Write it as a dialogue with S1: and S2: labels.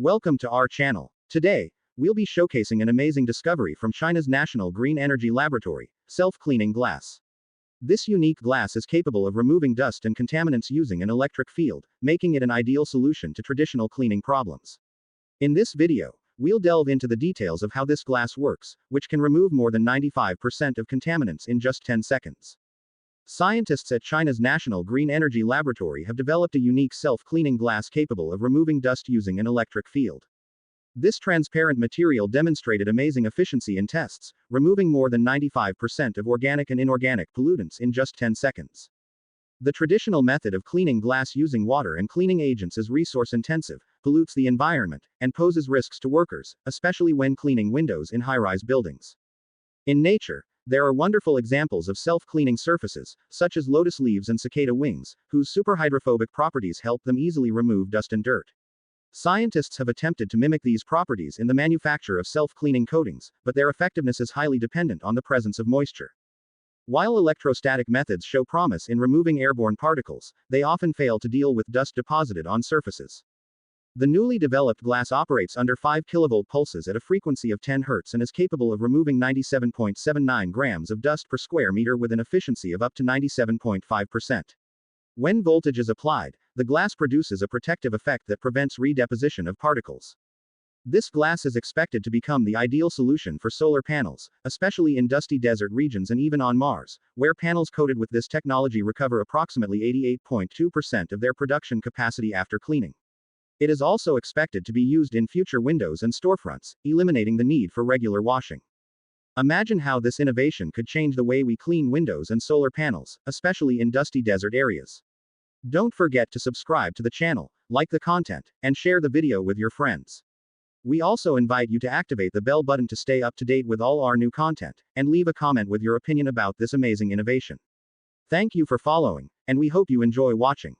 S1: Welcome to our channel. Today, we'll be showcasing an amazing discovery from China's National Green Energy Laboratory, self-cleaning glass. This unique glass is capable of removing dust and contaminants using an electric field, making it an ideal solution to traditional cleaning problems. In this video, we'll delve into the details of how this glass works, which can remove more than 95% of contaminants in just 10 seconds. Scientists at China's National Green Energy Laboratory have developed a unique self-cleaning glass capable of removing dust using an electric field. This transparent material demonstrated amazing efficiency in tests, removing more than 95% of organic and inorganic pollutants in just 10 seconds. The traditional method of cleaning glass using water and cleaning agents is resource-intensive, pollutes the environment, and poses risks to workers, especially when cleaning windows in high-rise buildings. In nature, there are wonderful examples of self-cleaning surfaces, such as lotus leaves and cicada wings, whose superhydrophobic properties help them easily remove dust and dirt. Scientists have attempted to mimic these properties in the manufacture of self-cleaning coatings, but their effectiveness is highly dependent on the presence of moisture. While electrostatic methods show promise in removing airborne particles, they often fail to deal with dust deposited on surfaces. The newly developed glass operates under 5 kV pulses at a frequency of 10 Hz and is capable of removing 97.79 grams of dust per square meter with an efficiency of up to 97.5%. When voltage is applied, the glass produces a protective effect that prevents redeposition of particles. This glass is expected to become the ideal solution for solar panels, especially in dusty desert regions and even on Mars, where panels coated with this technology recover approximately 88.2% of their production capacity after cleaning. It is also expected to be used in future windows and storefronts, eliminating the need for regular washing. Imagine how this innovation could change the way we clean windows and solar panels, especially in dusty desert areas. Don't forget to subscribe to the channel, like the content, and share the video with your friends. We also invite you to activate the bell button to stay up to date with all our new content, and leave a comment with your opinion about this amazing innovation. Thank you for following, and we hope you enjoy watching.